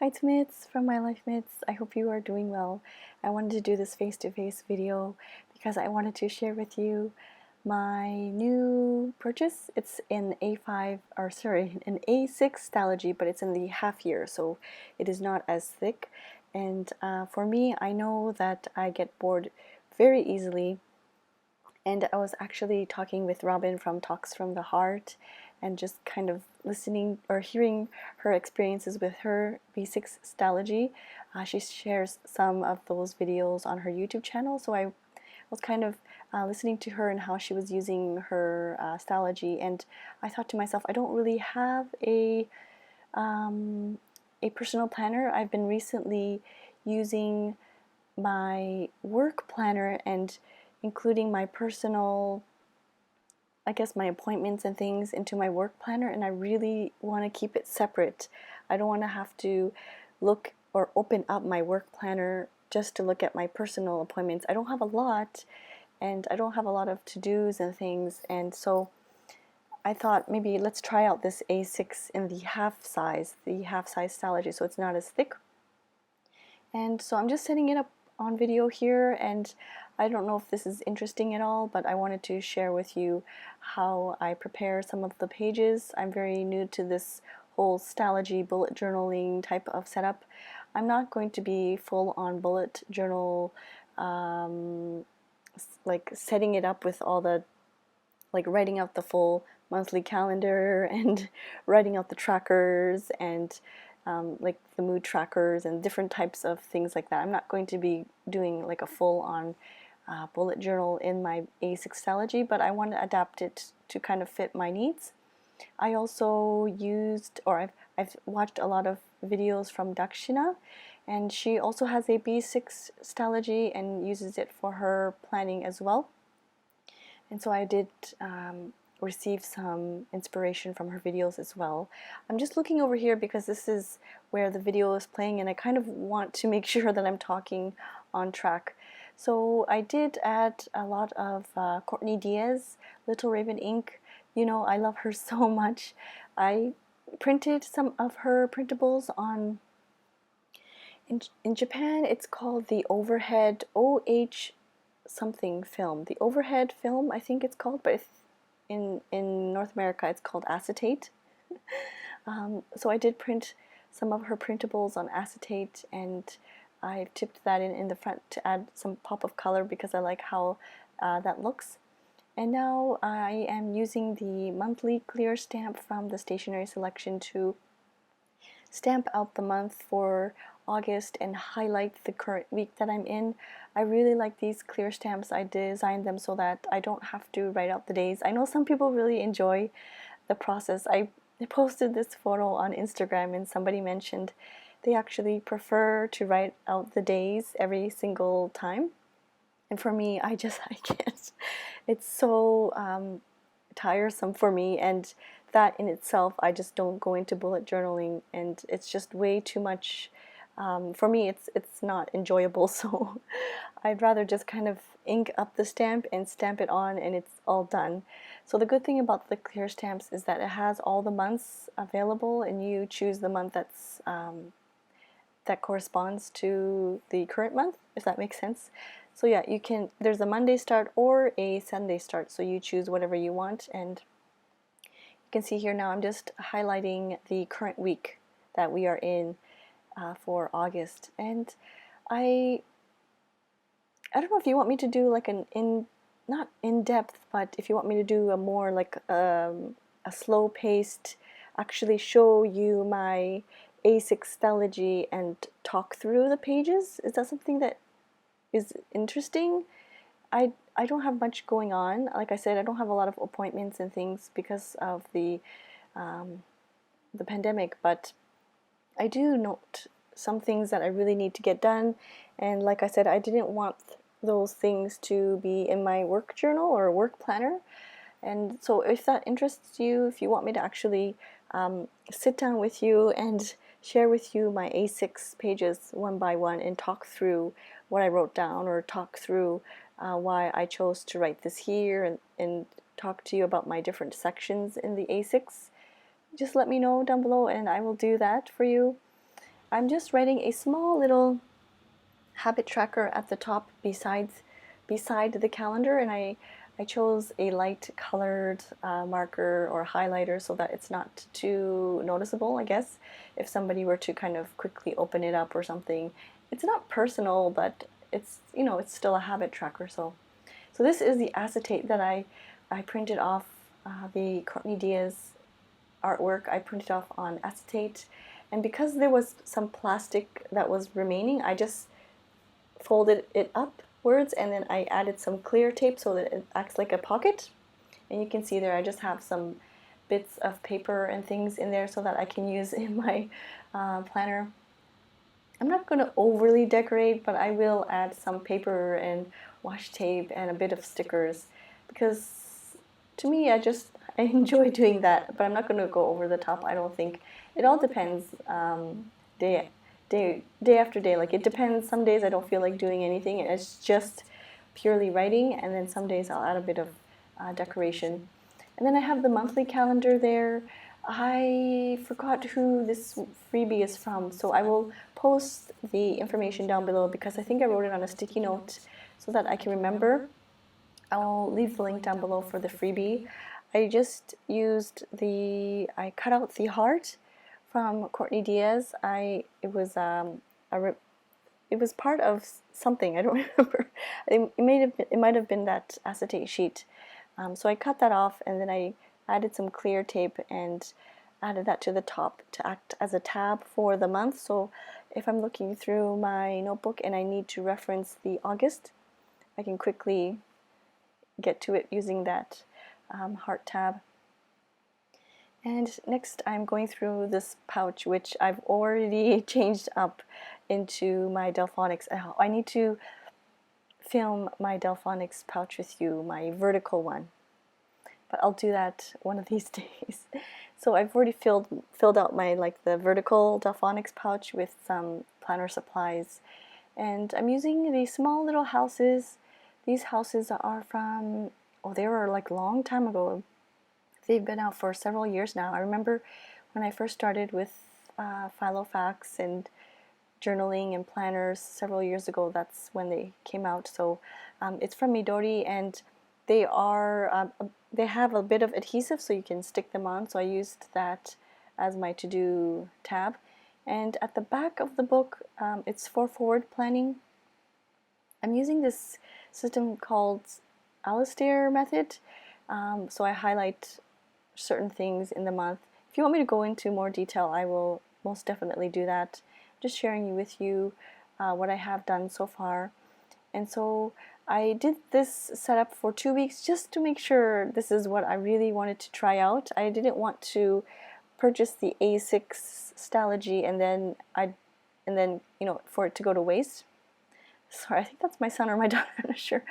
Hi Mitz from My Life Mitz. I hope you are doing well. I wanted to do this face-to-face video because I wanted to share with you my new purchase. It's an an A6 Stalogy, but it's in the half year, so it is not as thick. And for me, I know that I get bored very easily, and I was actually talking with Robin from Talks from the Heart and just kind of listening or hearing her experiences with her A6 Stalogy. She shares some of those videos on her YouTube channel, so I was kind of listening to her and how she was using her Stalogy, and I thought to myself, I don't really have a personal planner. I've been recently using my work planner and including my personal, I guess, my appointments and things into my work planner, and I really want to keep it separate. I don't want to have to look or open up my work planner just to look at my personal appointments. I don't have a lot, and I don't have a lot of to-dos and things, and so I thought maybe let's try out this A6 in the half size Stalogy, so it's not as thick. And so I'm just setting it up on video here, and I don't know if this is interesting at all, but I wanted to share with you how I prepare some of the pages. I'm very new to this whole Stalogy bullet journaling type of setup. I'm not going to be full on bullet journal, like setting it up with all the, like writing out the full monthly calendar and writing out the trackers and like the mood trackers and different types of things like that. I'm not going to be doing like a full-on bullet journal in my A6 Stalogy, but I want to adapt it to kind of fit my needs. I also used, or I've watched a lot of videos from Daksina, and she also has a B6 Stalogy and uses it for her planning as well. And so I did receive some inspiration from her videos as well. I'm just looking over here because this is where the video is playing, and I kind of want to make sure that I'm talking on track. So I did add a lot of Courtney Diaz, Little Raven ink. You know, I love her so much. I printed some of her printables on, in Japan it's called the overhead OH something film. The overhead film, I think it's called, but in North America it's called acetate. So I did print some of her printables on acetate, and I tipped that in the front to add some pop of color because I like how that looks. And now I am using the monthly clear stamp from the stationery selection to stamp out the month for August and highlight the current week that I'm in. I really like these clear stamps. I designed them so that I don't have to write out the days. I know some people really enjoy the process. I posted this photo on Instagram and somebody mentioned they actually prefer to write out the days every single time. And for me, I can't. It's so tiresome for me, and that in itself, I just don't go into bullet journaling, and it's just way too much. For me, it's not enjoyable, so I'd rather just kind of ink up the stamp and stamp it on, and it's all done. So the good thing about the clear stamps is that it has all the months available, and you choose the month that corresponds to the current month, if that makes sense. So yeah, you can, there's a Monday start or a Sunday start, so you choose whatever you want. And you can see here now I'm just highlighting the current week that we are in for August. And I don't know if you want me to do like not in depth, but if you want me to do a more like a slow paced, actually show you my A6 Stalogy and talk through the pages. Is that something that is interesting? I don't have much going on. Like I said, I don't have a lot of appointments and things because of the pandemic, but I do note some things that I really need to get done. And like I said, I didn't want those things to be in my work journal or work planner. And so if that interests you, if you want me to actually sit down with you and share with you my A6 pages one by one and talk through what I wrote down, or talk through why I chose to write this here, and talk to you about my different sections in the A6, just let me know down below and I will do that for you. I'm just writing a small little habit tracker at the top beside the calendar, and I chose a light colored marker or highlighter so that it's not too noticeable, I guess, if somebody were to kind of quickly open it up or something. It's not personal, but it's, you know, it's still a habit tracker. So this is the acetate that I printed off, the Courtney Diaz artwork. I printed off on acetate, and because there was some plastic that was remaining, I just folded it upwards, and then I added some clear tape so that it acts like a pocket. And you can see there I just have some bits of paper and things in there so that I can use in my planner. I'm not going to overly decorate, but I will add some paper and washi tape and a bit of stickers, because to me I enjoy doing that, but I'm not going to go over the top. I don't think. It all depends, day day after day. Like, it depends. Some days I don't feel like doing anything, and it's just purely writing, and then some days I'll add a bit of decoration. And then I have the monthly calendar there. I forgot who this freebie is from, so I will post the information down below because I think I wrote it on a sticky note so that I can remember. I'll leave the link down below for the freebie. I just used I cut out the heart from Courtney Diaz. It was part of something, I don't remember. It might have been that acetate sheet. So I cut that off, and then I added some clear tape and added that to the top to act as a tab for the month. So if I'm looking through my notebook and I need to reference the August, I can quickly get to it using that heart tab. And next I'm going through this pouch, which I've already changed up into my Delphonics. I need to film my Delphonics pouch with you, my vertical one, but I'll do that one of these days. So I've already filled out my, like, the vertical Delphonics pouch with some planner supplies, and I'm using these small little houses. These houses are from, oh, they were like a long time ago. They've been out for several years now. I remember when I first started with Filofax and journaling and planners several years ago, that's when they came out. So it's from Midori, and they have a bit of adhesive so you can stick them on, so I used that as my to-do tab. And at the back of the book, it's for forward planning. I'm using this system called Alistair method. So I highlight certain things in the month. If you want me to go into more detail, I will most definitely do that. Just sharing with you what I have done so far. And so I did this setup for 2 weeks just to make sure this is what I really wanted to try out. I didn't want to purchase the A6 Stalogy and then you know, for it to go to waste. Sorry, I think that's my son or my daughter, I'm not sure.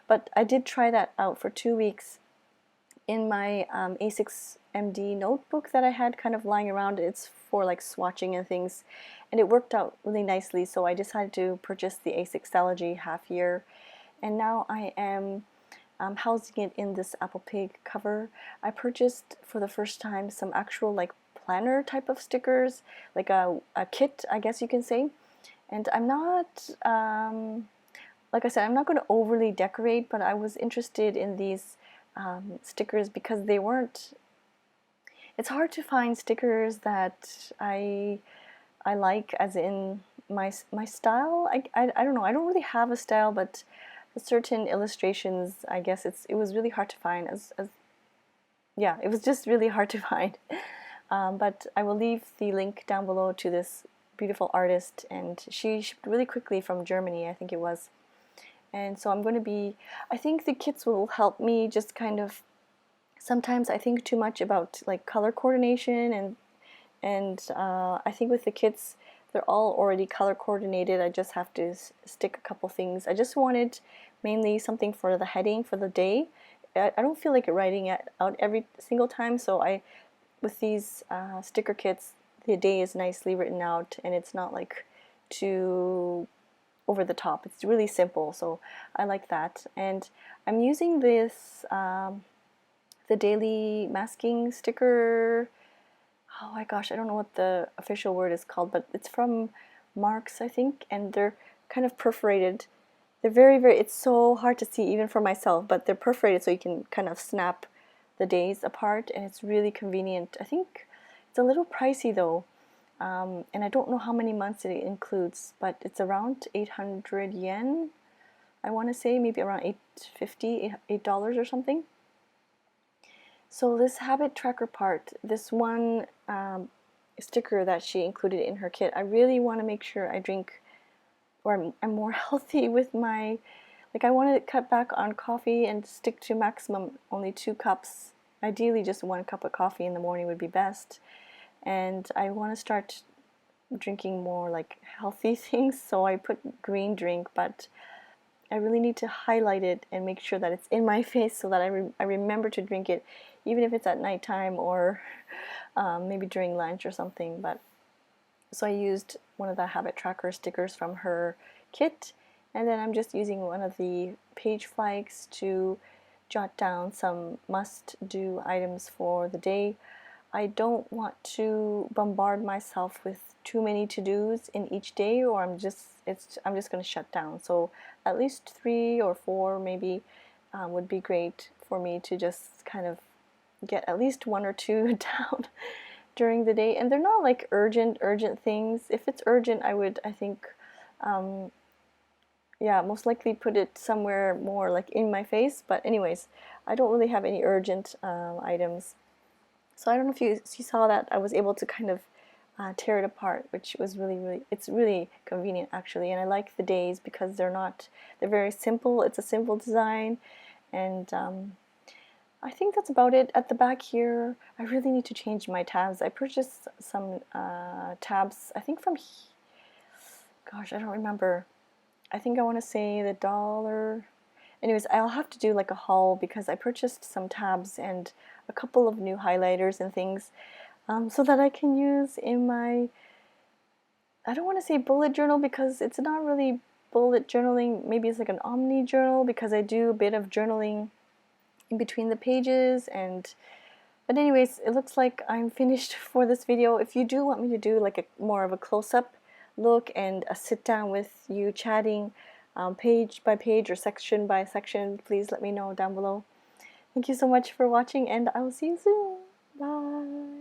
But I did try that out for 2 weeks in my A6 MD notebook that I had kind of lying around. It's for like swatching and things, and it worked out really nicely, so I decided to purchase the A6 Stalogy half year, and now I am housing it in this Apple Pig cover. I purchased for the first time some actual, like, planner type of stickers, like a kit, I guess you can say. And I'm not, like I said, I'm not going to overly decorate, but I was interested in these stickers because they weren't, it's hard to find stickers that I like, as in my style. I don't know, I don't really have a style, but certain illustrations, I guess it was really hard to find, yeah, it was just really hard to find. But I will leave the link down below to this beautiful artist, and she shipped really quickly from Germany, I think it was. And so I'm going to be, I think the kits will help me just kind of, sometimes I think too much about like color coordination, and I think with the kits, they're all already color coordinated. I just have to stick a couple things. I just wanted mainly something for the heading for the day. I don't feel like writing it out every single time, so with these sticker kits, the day is nicely written out, and it's not like too over the top. It's really simple, so I like that. And I'm using this the daily masking sticker oh my gosh, I don't know what the official word is called, but it's from Marks, I think, and they're kind of perforated. They're very, it's so hard to see even for myself, but they're perforated so you can kind of snap the days apart, and it's really convenient. I think it's a little pricey though, and I don't know how many months it includes, but it's around 800 yen, I want to say, maybe around 850, $8 or something. So this habit tracker part, this one sticker that she included in her kit, I really want to make sure I drink, or I'm more healthy with my, like I want to cut back on coffee and stick to maximum only 2 cups. Ideally just 1 cup of coffee in the morning would be best. And I want to start drinking more like healthy things, so I put green drink, but I really need to highlight it and make sure that it's in my face so that I remember to drink it, even if it's at nighttime or maybe during lunch or something. But so I used one of the habit tracker stickers from her kit, and then I'm just using one of the page flags to jot down some must-do items for the day. I don't want to bombard myself with too many to-dos in each day, or I'm just going to shut down. So at least 3 or 4 maybe would be great for me to just kind of get at least 1 or 2 down during the day. And they're not like urgent things. If it's urgent, I think yeah, most likely put it somewhere more like in my face. But anyways, I don't really have any urgent items. So I don't know if you saw that I was able to kind of tear it apart, which was it's really convenient actually. And I like the days because they're very simple. It's a simple design, and I think that's about it. At the back here, I really need to change my tabs. I purchased some tabs, I think from, gosh, I don't remember. I think I want to say the dollar. Anyways, I'll have to do like a haul because I purchased some tabs and a couple of new highlighters and things so that I can use in my, I don't want to say bullet journal because it's not really bullet journaling. Maybe it's like an omni journal because I do a bit of journaling in between the pages. And but anyways, it looks like I'm finished for this video. If you do want me to do like a more of a close-up look and a sit down with you chatting page by page or section by section, please let me know down below. Thank you so much for watching, and I will see you soon. Bye.